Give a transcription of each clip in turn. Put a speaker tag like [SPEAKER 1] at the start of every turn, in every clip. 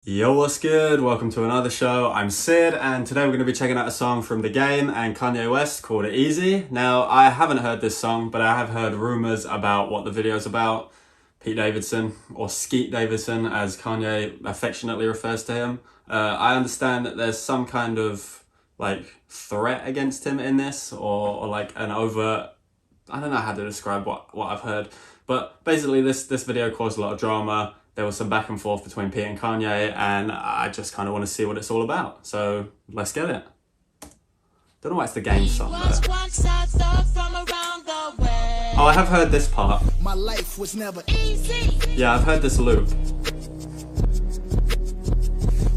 [SPEAKER 1] Yo, what's good? Welcome to another show. I'm Sid, and today we're going to be checking out a song from The Game and Kanye West called Eazy. Now, I haven't heard this song, but I have heard rumors about what the video's about. Pete Davidson, or Skeet Davidson, as Kanye affectionately refers to him. I understand that there's some kind of, threat against him in this, or like an overt... I don't know how to describe what I've heard. But basically, this video caused a lot of drama. There was some back and forth between Pete and Kanye, and I just kind of want to see what it's all about. So let's get it. Don't know why it's The Game song though. Oh, I have heard this part.
[SPEAKER 2] My life was never easy.
[SPEAKER 1] Yeah, I've heard this loop.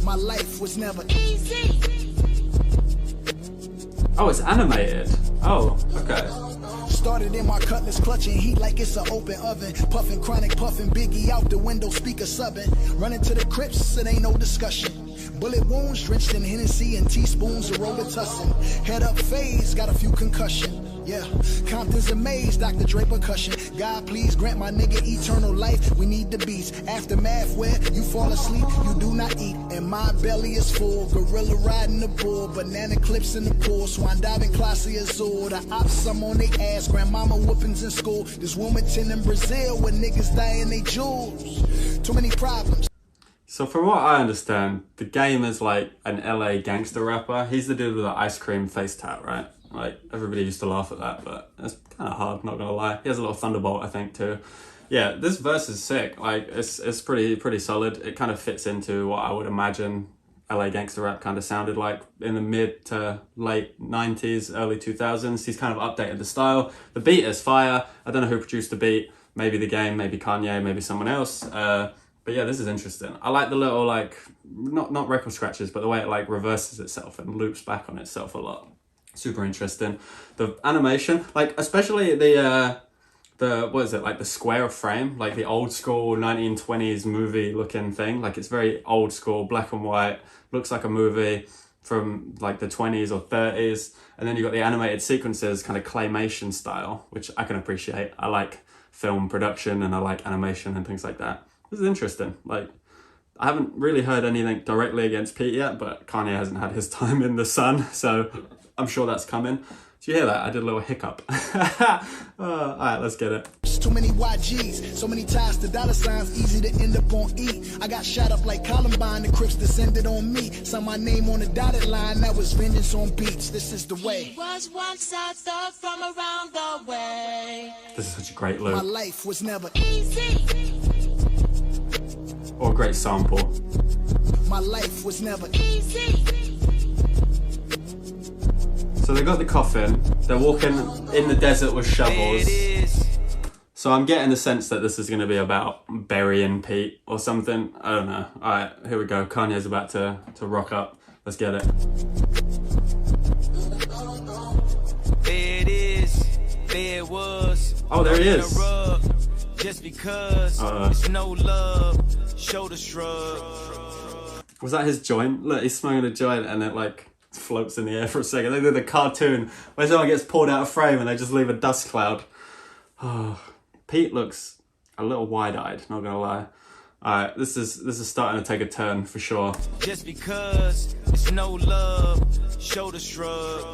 [SPEAKER 2] My life was never easy.
[SPEAKER 1] Oh, it's animated. Oh, okay.
[SPEAKER 2] Started in my cutlass, clutching heat like it's an open oven. Puffing chronic, puffing Biggie out the window, speaker subbing. Running to the crypts, it ain't no discussion. Bullet wounds drenched in Hennessy and teaspoons of Robitussin. Head up phase, got a few concussion. Yeah, Compton's amazed, Dr. Dre percussion. God, please grant my nigga eternal life. We need the beats. Aftermath where you fall asleep, you do not eat. And my belly is full. Gorilla riding the bull, banana clips in the pool. Swan diving, classy azul. The ops, I'm on they ass. Grandmama whoopings in school. This Wilmington in Brazil where niggas dying they jewels. Too many problems.
[SPEAKER 1] So from what I understand, The Game is like an LA gangster rapper. He's the dude with the ice cream face tat, right? Like, everybody used to laugh at that, but it's kind of hard, not gonna lie. He has a little thunderbolt, I think, too. Yeah, this verse is sick. Like, it's pretty solid. It kind of fits into what I would imagine LA gangster rap kind of sounded like in the mid to late 90s, early 2000s. He's kind of updated the style. The beat is fire. I don't know who produced the beat. Maybe The Game, maybe Kanye, maybe someone else. But yeah, this is interesting. I like the little, not record scratches, but the way it, reverses itself and loops back on itself a lot. Super interesting. The animation, especially the what is it, the square frame, like the old school 1920s movie looking thing. It's very old school, black and white, looks like a movie from the 20s or 30s. And then you got the animated sequences, kind of claymation style, which I can appreciate. I like film production and I like animation and things like that. This is interesting. I haven't really heard anything directly against Pete yet, but Kanye hasn't had his time in the sun, so I'm sure that's coming. Do you hear that? I did a little hiccup. All right, let's get it.
[SPEAKER 2] Too many YGs, so many ties to dollar signs, easy to end up on E. I got shot up like Columbine, the Crips descended on me. Saw my name on the dotted line, that was vengeance on beats. This is the way.
[SPEAKER 3] He was once a star from around the way.
[SPEAKER 1] This is such a great loop.
[SPEAKER 2] My life was never
[SPEAKER 3] Easy.
[SPEAKER 1] Or a great sample.
[SPEAKER 2] My life was never
[SPEAKER 3] Easy.
[SPEAKER 1] So they got the coffin, they're walking in the desert with shovels. So I'm getting the sense that this is going to be about burying Pete or something. I don't know. All right, here we go. Kanye's about to rock up. Let's get it.
[SPEAKER 4] There it is, there it was.
[SPEAKER 1] Oh, there he is.
[SPEAKER 4] Just because it's no love, shoulder shrug.
[SPEAKER 1] Was that his joint? Look, he's smoking a joint and it floats in the air for a second. They do the cartoon where someone gets pulled out of frame and they just leave a dust cloud. Oh, Pete looks a little wide-eyed, not gonna lie. Alright, this is starting to take a turn for sure.
[SPEAKER 4] Just because it's no love, shoulder shrug.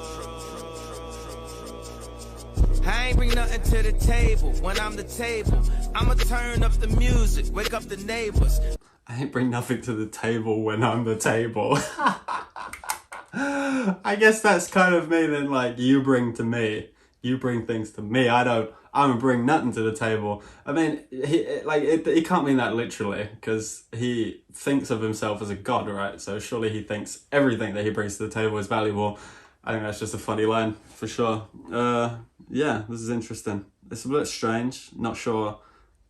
[SPEAKER 4] I ain't bring nothing to the table. When I'm the table, I'ma turn up the music, wake up the neighbors.
[SPEAKER 1] I ain't bring nothing to the table when I'm the table. I guess that's kind of meaning you bring to me. You bring things to me. I don't bring nothing to the table. I mean, he can't mean that literally because he thinks of himself as a god, right? So surely he thinks everything that he brings to the table is valuable. I think that's just a funny line for sure. Yeah, this is interesting. It's a bit strange. Not sure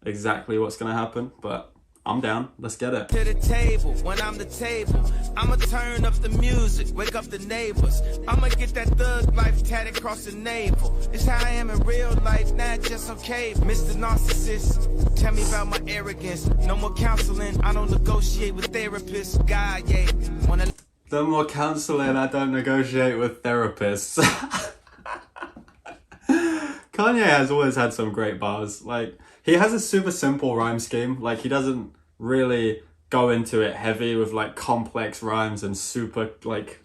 [SPEAKER 1] exactly what's going to happen, but I'm down. Let's get it.
[SPEAKER 4] To the table, when I'm the table, I'ma turn up the music, wake up the neighbors. I'ma get that thug life tatted across the navel. It's how I am in real life, not just okay. Mr. Narcissist, tell me about my arrogance. No more counseling, I don't negotiate with therapists. God, yeah,
[SPEAKER 1] No more counseling, I don't negotiate with therapists. Kanye has always had some great bars. He has a super simple rhyme scheme. He doesn't really go into it heavy with like complex rhymes and super like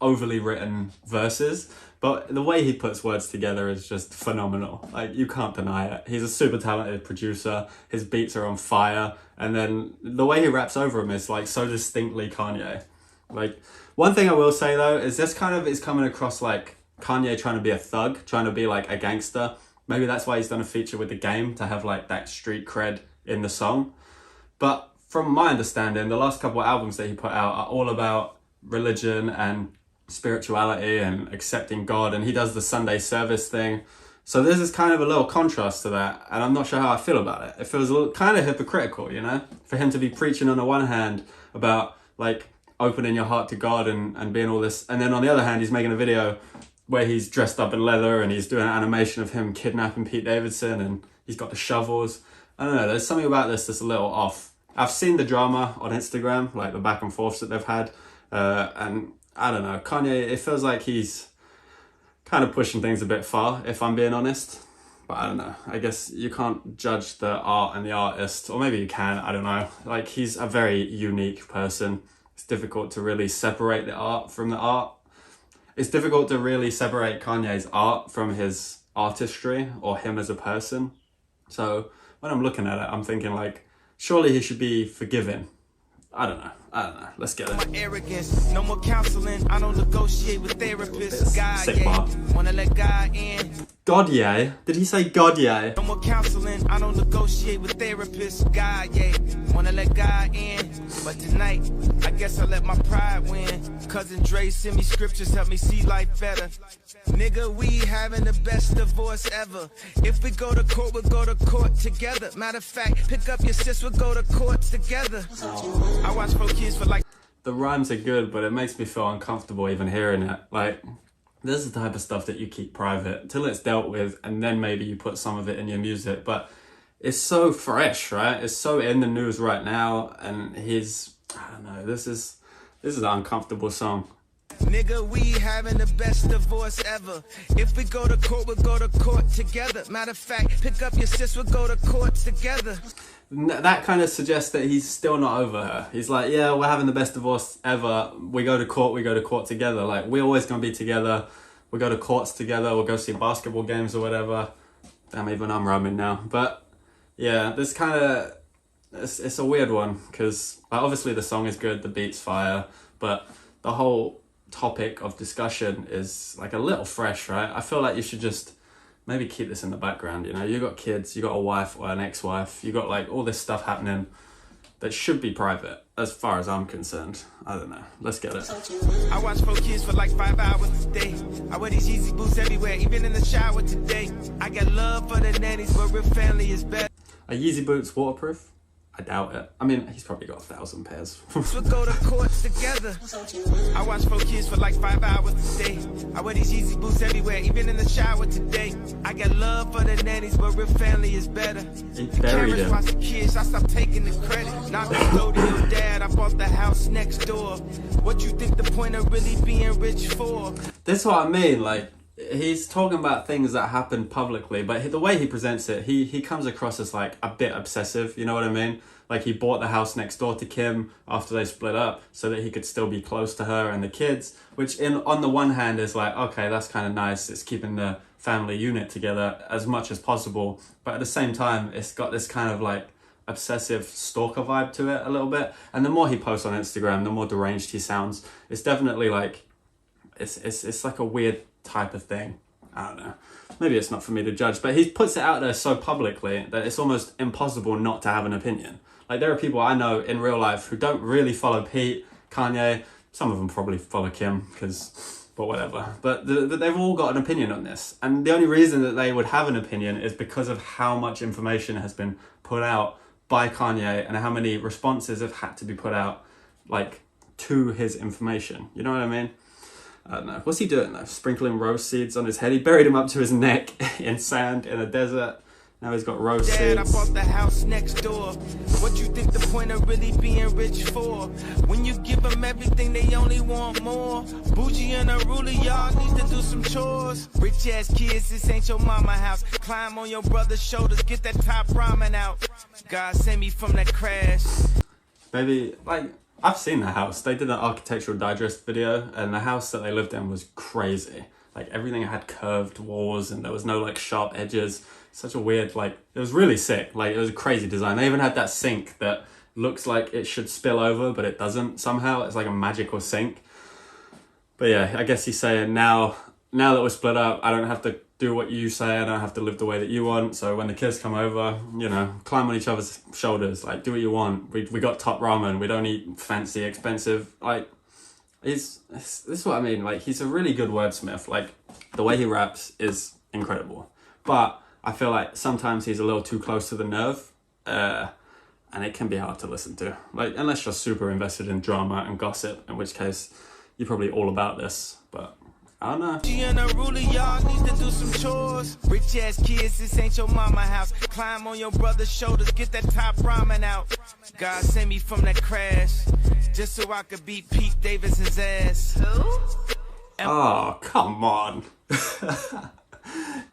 [SPEAKER 1] overly written verses. But the way he puts words together is just phenomenal. Like, you can't deny it. He's a super talented producer. His beats are on fire. And then the way he raps over them is like so distinctly Kanye. Like, one thing I will say though is this kind of is coming across like Kanye trying to be a thug, trying to be like a gangster. Maybe that's why he's done a feature with The Game, to have like that street cred in the song. But from my understanding, the last couple of albums that he put out are all about religion and spirituality and accepting God, and he does the Sunday service thing. So this is kind of a little contrast to that, and I'm not sure how I feel about it. It feels a little kind of hypocritical, you know, for him to be preaching on the one hand about like opening your heart to God and being all this, and then on the other hand he's making a video where he's dressed up in leather and he's doing an animation of him kidnapping Pete Davidson and he's got the shovels. I don't know, there's something about this that's a little off. I've seen the drama on Instagram, like the back and forths that they've had, and I don't know, Kanye, it feels like he's kind of pushing things a bit far, if I'm being honest. But I don't know, I guess you can't judge the art and the artist, or maybe you can, I don't know. Like, he's a very unique person. It's difficult to really separate the art from the art. It's difficult to really separate Kanye's art from his artistry or him as a person. So when I'm looking at it, I'm thinking like, surely he should be forgiven. I don't know. Let's get it.
[SPEAKER 4] My arrogance, no more counseling. I don't negotiate with therapists. God,
[SPEAKER 1] sick bar.
[SPEAKER 4] Wanna let God in.
[SPEAKER 1] God, yeah. Did he say God, yeah?
[SPEAKER 4] No more counseling. I don't negotiate with therapists. God, yeah. Wanna let God in. But tonight, I guess I let my pride win. Cousin Dre send me scriptures, help me see life better. Nigga, we having the best divorce ever. If we go to court, we'll go to court together. Matter of fact, pick up your sis, we'll go to court together. I watch 4 kids for like...
[SPEAKER 1] The rhymes are good, but it makes me feel uncomfortable even hearing it. Like, this is the type of stuff that you keep private till it's dealt with, and then maybe you put some of it in your music. But it's so fresh, right? It's so in the news right now, and I don't know, this is an uncomfortable song.
[SPEAKER 4] Nigga, we having the best divorce ever. If we go to court, we'll go to court together. Matter of fact, pick up your sis, we'll go to court together.
[SPEAKER 1] That kind of suggests that he's still not over her. He's like, yeah, we're having the best divorce ever. We go to court together. Like, we're always going to be together. We go to courts together. We'll go see basketball games or whatever. Damn, even I'm rhyming now. But yeah, this kind of, it's a weird one because like, obviously the song is good, the beat's fire, but the whole topic of discussion is like a little fresh, right? I feel like you should just maybe keep this in the background, you know? You got kids, you got a wife or an ex-wife, you got like all this stuff happening that should be private, as far as I'm concerned. I don't know. Let's get it.
[SPEAKER 4] I watch 4 kids for like 5 hours a day. I wear these Eazy boots everywhere, even in the shower today. I got love for the nannies, but real family is better.
[SPEAKER 1] Are Yeezy boots waterproof? I doubt it. I mean, he's probably got 1,000 pairs.
[SPEAKER 4] We'll go to courts together. I watch 4 kids for like 5 hours a day. I wear these Eazy boots everywhere, even in the shower today. I got love for the nannies, but real family is better.
[SPEAKER 1] He
[SPEAKER 4] The
[SPEAKER 1] buried
[SPEAKER 4] cameras
[SPEAKER 1] him.
[SPEAKER 4] watch the kids, I stopped taking the credit. Not to go to your dad, I bought the house next door. What you think the point of really being rich for?
[SPEAKER 1] That's what I mean, like, he's talking about things that happen publicly, but the way he presents it, he comes across as like a bit obsessive, you know what I mean? Like, he bought the house next door to Kim after they split up so that he could still be close to her and the kids, which on the one hand is like, okay, that's kind of nice. It's keeping the family unit together as much as possible. But at the same time, it's got this kind of like obsessive stalker vibe to it a little bit. And the more he posts on Instagram, the more deranged he sounds. It's definitely like, it's like a weird type of thing. I don't know. Maybe it's not for me to judge, but he puts it out there so publicly that it's almost impossible not to have an opinion. Like, there are people I know in real life who don't really follow Pete, Kanye. Some of them probably follow Kim, but whatever. But they've all got an opinion on this. And the only reason that they would have an opinion is because of how much information has been put out by Kanye and how many responses have had to be put out, like, to his information. You know what I mean? I don't know. What's he doing though? Sprinkling rose seeds on his head. He buried him up to his neck in sand in a desert. Now he's got rose
[SPEAKER 4] Dad, I
[SPEAKER 1] seeds.
[SPEAKER 4] bought the house next door. What you think the point of really being rich for? When you give them everything, they only want more. Bougie and unruly, y'all need to do some chores. Rich ass kids, this ain't your mama house. Climb on your brother's shoulders, get that top ramen out. God sent me from that crash.
[SPEAKER 1] Maybe, like, I've seen the house. They did an Architectural Digest video, and the house that they lived in was crazy. Like, everything had curved walls, and there was no, like, sharp edges. Such a weird, like, it was really sick. Like, it was a crazy design. They even had that sink that looks like it should spill over, but it doesn't somehow. It's like a magical sink. But yeah, I guess he's saying now that we're split up, I don't have to do what you say, I don't have to live the way that you want. So when the kids come over, you know, climb on each other's shoulders, like, do what you want. We got top ramen, we don't eat fancy, expensive. Like, this is what I mean. Like, he's a really good wordsmith. Like, the way he raps is incredible. But I feel like sometimes he's a little too close to the nerve. And it can be hard to listen to. Like, unless you're super invested in drama and gossip, in which case you're probably all about this. But I don't know.
[SPEAKER 4] She and a ruler, y'all need to do some chores. Rich ass kids, this ain't your mama house. Climb on your brother's shoulders, get that top ramen out. God sent me from that crash, just so I could beat Pete Davidson's ass. Who?
[SPEAKER 1] Oh, come on.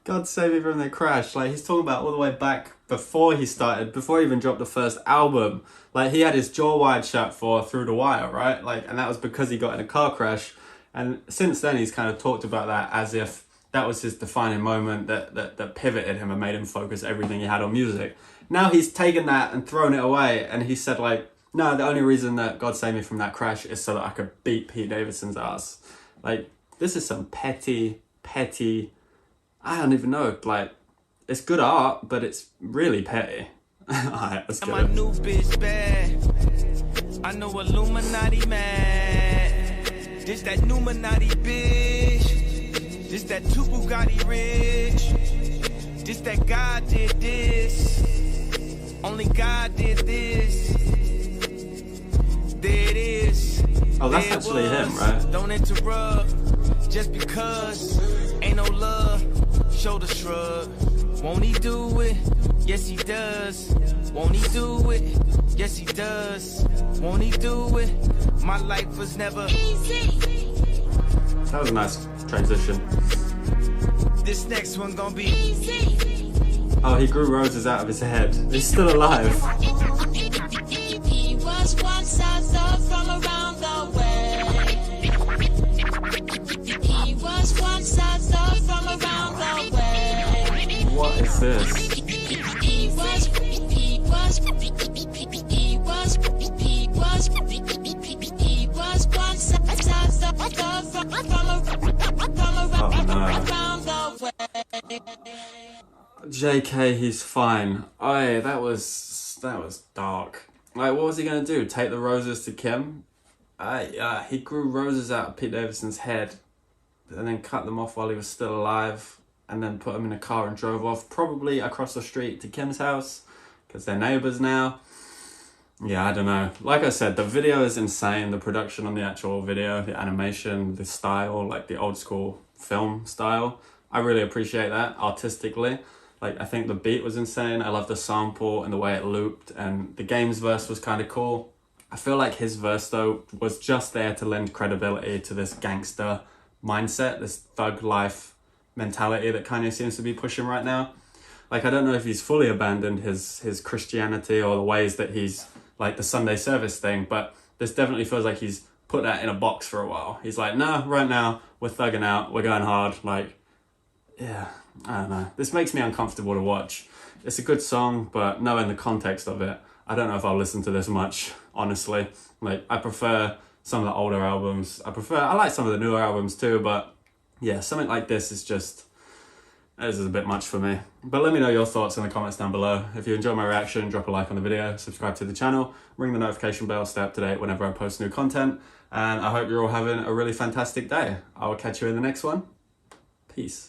[SPEAKER 1] God save me from the crash. Like, he's talking about all the way back before he even dropped the first album. Like, he had his jaw wide shut for Through the Wire, right? Like, and that was because he got in a car crash. And since then, he's kind of talked about that as if that was his defining moment that pivoted him and made him focus everything he had on music. Now he's taken that and thrown it away. And he said, like, no, the only reason that God saved me from that crash is so that I could beat Pete Davidson's ass. Like, this is some petty, I don't even know, like, it's good art, but it's really petty. Alright, let's get
[SPEAKER 4] My
[SPEAKER 1] it.
[SPEAKER 4] new bitch bad. I know Illuminati man. This that Numinati bitch. This that two Bugatti rich. This that God did this. Only God did this. There it is.
[SPEAKER 1] Oh, that's
[SPEAKER 4] There
[SPEAKER 1] actually
[SPEAKER 4] it
[SPEAKER 1] him,
[SPEAKER 4] was.
[SPEAKER 1] right?
[SPEAKER 4] Don't interrupt. Just because ain't no love. Shoulder shrug. Won't he do it? Yes, he does. Won't he do it? Yes, he does. Won't he do it? My life was never
[SPEAKER 3] Eazy.
[SPEAKER 1] That was a nice transition.
[SPEAKER 4] This next one gonna be
[SPEAKER 3] Eazy.
[SPEAKER 1] Oh, he grew roses out of his head. He's still alive.
[SPEAKER 3] He was once a star from around the way. He was once a star from around the way.
[SPEAKER 1] What is this?
[SPEAKER 3] He was once a star from around the way.
[SPEAKER 1] JK, he's fine. Aye, that was dark. Like, what was he gonna do? Take the roses to Kim? Aye, he grew roses out of Pete Davidson's head, and then cut them off while he was still alive, and then put them in a car and drove off, probably across the street to Kim's house, because they're neighbors now. Yeah, I don't know. Like I said, the video is insane. The production on the actual video, the animation, the style, like the old school film style. I really appreciate that artistically. Like, I think the beat was insane. I love the sample and the way it looped, and the game's verse was kind of cool. I feel like his verse, though, was just there to lend credibility to this gangster mindset, this thug life mentality that Kanye seems to be pushing right now. Like, I don't know if he's fully abandoned his Christianity or the ways that he's, like, the Sunday service thing, but this definitely feels like he's put that in a box for a while. He's like, nah, right now, we're thugging out, we're going hard, like, yeah, I don't know. This makes me uncomfortable to watch. It's a good song, but knowing the context of it, I don't know if I'll listen to this much, honestly. Like, I prefer some of the older albums. I like some of the newer albums too, but yeah, something like this is a bit much for me. But let me know your thoughts in the comments down below. If you enjoyed my reaction, drop a like on the video, subscribe to the channel, ring the notification bell, stay up to date whenever I post new content, and I hope you're all having a really fantastic day. I will catch you in the next one. Peace.